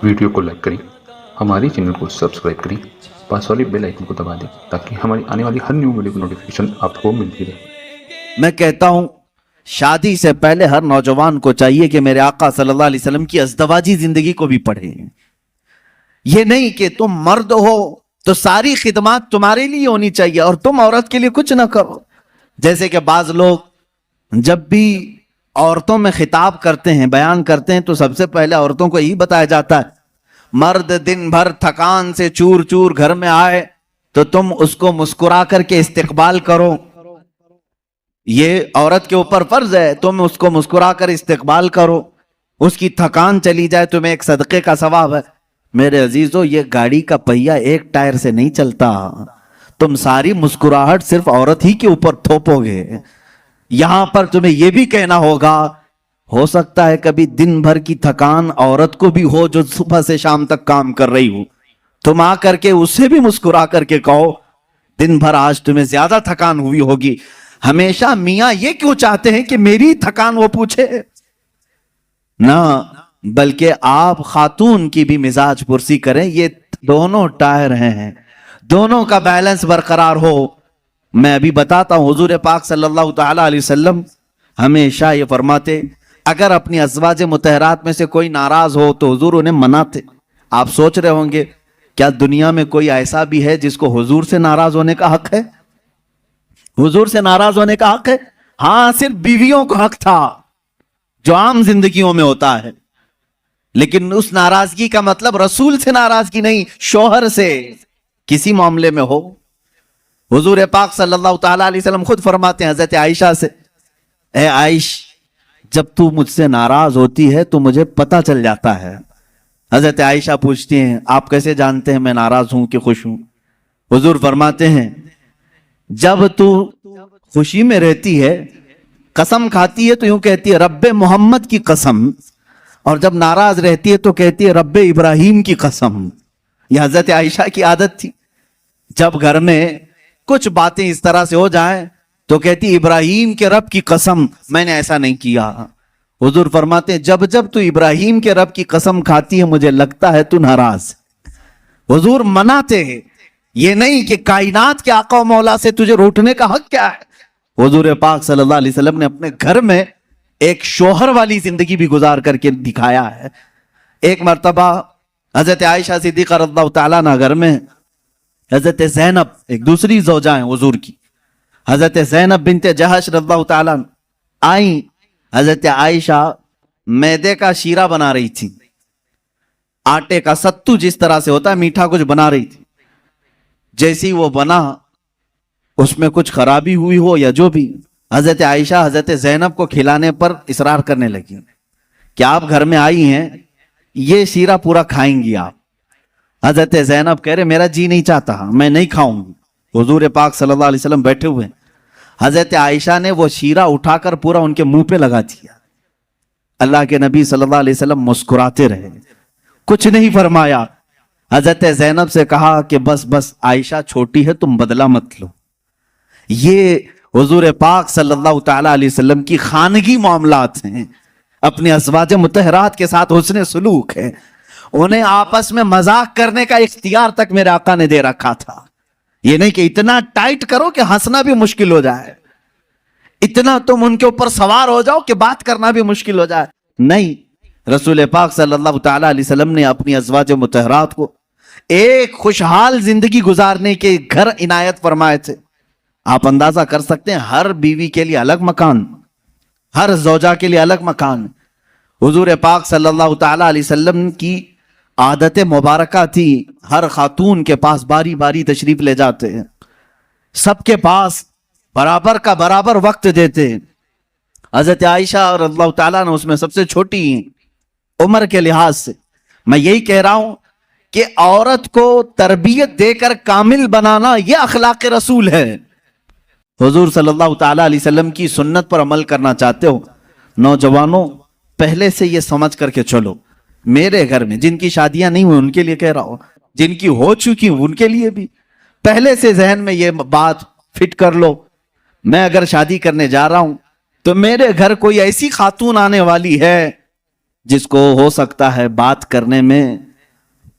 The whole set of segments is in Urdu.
ویڈیو کو لائک کریں، ہمارے چینل کو سبسکرائب کریں، پاس والی بیل آئیکن کو دبا دیں تاکہ ہماری آنے والی ہر نیو ویڈیو کی نوٹیفیکیشن آپ کو ملتی رہے۔ میں کہتا ہوں شادی سے پہلے ہر نوجوان کو چاہیے کہ میرے آقا صلی اللہ علیہ وسلم کی ازدواجی زندگی کو بھی پڑھے۔ یہ نہیں کہ تم مرد ہو تو ساری خدمات تمہارے لیے ہونی چاہیے اور تم عورت کے لیے کچھ نہ کرو۔ جیسے کہ بعض لوگ جب بھی عورتوں میں خطاب کرتے ہیں، بیان کرتے ہیں، تو سب سے پہلے عورتوں کو یہی بتایا جاتا ہے مرد دن بھر تھکان سے چور چور گھر میں آئے تو تم اس کو مسکرا کر کے استقبال کرو۔ یہ عورت کے اوپر فرض ہے، تم اس کو مسکرا کر استقبال کرو، اس کی تھکان چلی جائے، تمہیں ایک صدقے کا ثواب ہے۔ میرے عزیزو، یہ گاڑی کا پہیہ ایک ٹائر سے نہیں چلتا، تم ساری مسکراہٹ صرف عورت ہی کے اوپر تھوپو گے۔ یہاں پر تمہیں یہ بھی کہنا ہوگا، ہو سکتا ہے کبھی دن بھر کی تھکان عورت کو بھی ہو جو صبح سے شام تک کام کر رہی ہو، تم آ کر کے اسے بھی مسکرا کر کے کہو دن بھر آج تمہیں زیادہ تھکان ہوئی ہوگی۔ ہمیشہ میاں یہ کیوں چاہتے ہیں کہ میری تھکان وہ پوچھے؟ نہ، بلکہ آپ خاتون کی بھی مزاج پرسی کریں، یہ دونوں ٹائر ہیں، دونوں کا بیلنس برقرار ہو۔ میں ابھی بتاتا ہوں، حضور پاک صلی اللہ تعالی علیہ وسلم ہمیشہ یہ فرماتے اگر اپنی ازواج مطہرات میں سے کوئی ناراض ہو تو حضور انہیں مناتے۔ آپ سوچ رہے ہوں گے کیا دنیا میں کوئی ایسا بھی ہے جس کو حضور سے ناراض ہونے کا حق ہے؟ حضور سے ناراض ہونے کا حق ہے؟ ہاں، صرف بیویوں کو حق تھا جو عام زندگیوں میں ہوتا ہے، لیکن اس ناراضگی کا مطلب رسول سے ناراضگی نہیں، شوہر سے کسی معاملے میں ہو۔ حضور پاک صلی اللہ تعالی علیہ وسلم خود فرماتے ہیں حضرت عائشہ سے، اے عائش، جب تو مجھ سے ناراض ہوتی ہے تو مجھے پتہ چل جاتا ہے۔ حضرت عائشہ پوچھتی ہیں آپ کیسے جانتے ہیں میں ناراض ہوں کہ خوش ہوں؟ حضور فرماتے ہیں جب تو خوشی میں رہتی ہے قسم کھاتی ہے تو یوں کہتی ہے رب محمد کی قسم، اور جب ناراض رہتی ہے تو کہتی ہے رب ابراہیم کی قسم۔ یہ حضرت عائشہ کی عادت تھی، جب گھر میں کچھ باتیں اس طرح سے ہو جائیں تو کہتی ابراہیم کے رب کی قسم میں نے ایسا نہیں کیا۔ حضور فرماتے ہیں جب جب تو ابراہیم کے رب کی قسم کھاتی ہے مجھے لگتا ہے تو ناراض۔ حضور مناتے ہیں، یہ نہیں کہ کائنات کے آقا و مولا سے تجھے روٹنے کا حق کیا ہے۔ حضور پاک صلی اللہ علیہ وسلم نے اپنے گھر میں ایک شوہر والی زندگی بھی گزار کر کے دکھایا ہے۔ ایک مرتبہ حضرت عائشہ صدیقہ رضی اللہ تعالیٰ عنہ گھر میں، حضرت زینب ایک دوسری زوجہ ہیں حضور کی، حضرت زینب بنت جہش رضی اللہ تعالیٰ عنہ آئیں، حضرت عائشہ میدے کا شیرہ بنا رہی تھی، آٹے کا ستو جس طرح سے ہوتا ہے میٹھا کچھ بنا رہی تھی۔ جیسی وہ بنا اس میں کچھ خرابی ہوئی ہو یا جو بھی، حضرت عائشہ حضرت زینب کو کھلانے پر اصرار کرنے لگی کہ آپ گھر میں آئی ہیں، یہ شیرہ پورا کھائیں گی آپ۔ حضرت زینب کہہ رہے میرا جی نہیں چاہتا، میں نہیں کھاؤں۔ حضور پاک صلی اللہ علیہ وسلم بیٹھے ہوئے، حضرت عائشہ نے وہ شیرہ اٹھا کر پورا ان کے منہ پہ لگا دیا۔ اللہ کے نبی صلی اللہ علیہ وسلم مسکراتے رہے، کچھ نہیں فرمایا۔ حضرت زینب سے کہا کہ بس بس عائشہ چھوٹی ہے، تم بدلہ مت لو۔ یہ حضور پاک صلی اللہ تعالی علیہ وسلم کی خانگی معاملات ہیں، اپنے ازواج مطہرات کے ساتھ حسن سلوک ہے۔ انہیں آپس میں مذاق کرنے کا اختیار تک میرے آقا نے دے رکھا تھا۔ یہ نہیں کہ اتنا ٹائٹ کرو کہ ہنسنا بھی مشکل ہو جائے، اتنا تم ان کے اوپر سوار ہو جاؤ کہ بات کرنا بھی مشکل ہو جائے، نہیں۔ رسول پاک صلی اللہ تعالی علیہ وسلم نے اپنی ازواج مطہرات کو ایک خوشحال زندگی گزارنے کے گھر عنایت فرمائے تھے۔ آپ اندازہ کر سکتے ہیں ہر بیوی کے لیے الگ مکان، ہر زوجہ کے لیے الگ مکان۔ حضور پاک صلی اللہ تعالی علیہ وسلم کی عادت مبارکہ تھی، ہر خاتون کے پاس باری باری تشریف لے جاتے ہیں، سب کے پاس برابر کا برابر وقت دیتے ہیں۔ حضرت عائشہ رضی اللہ تعالیٰ نے اس میں سب سے چھوٹی ہیں عمر کے لحاظ سے۔ میں یہی کہہ رہا ہوں کہ عورت کو تربیت دے کر کامل بنانا یہ اخلاق رسول ہے۔ حضور صلی اللہ تعالیٰ علیہ وسلم کی سنت پر عمل کرنا چاہتے ہو نوجوانوں، پہلے سے یہ سمجھ کر کے چلو، میرے گھر میں جن کی شادیاں نہیں ہوئی ان کے لیے کہہ رہا ہوں، جن کی ہو چکی ان کے لیے بھی پہلے سے ذہن میں یہ بات فٹ کر لو، میں اگر شادی کرنے جا رہا ہوں تو میرے گھر کوئی ایسی خاتون آنے والی ہے جس کو ہو سکتا ہے بات کرنے میں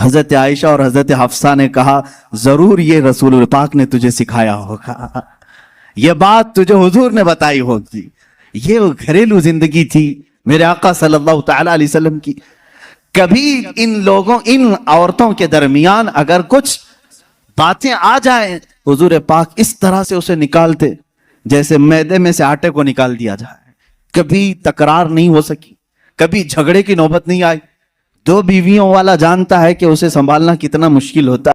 حضرت عائشہ اور حضرت حفصہ نے کہا ضرور یہ رسول پاک نے تجھے سکھایا ہوگا، یہ بات تجھے حضور نے بتائی ہوگی۔ یہ وہ گھریلو زندگی تھی میرے آقا صلی اللہ تعالی علیہ وسلم کی۔ کبھی ان عورتوں کے درمیان اگر کچھ باتیں آ جائیں، حضور پاک اس طرح سے اسے نکالتے جیسے میدے میں سے آٹے کو نکال دیا جائے۔ کبھی تکرار نہیں ہو سکی، کبھی جھگڑے کی نوبت نہیں آئی۔ دو بیویوں والا جانتا ہے کہ اسے سنبھالنا کتنا مشکل ہوتا ہے۔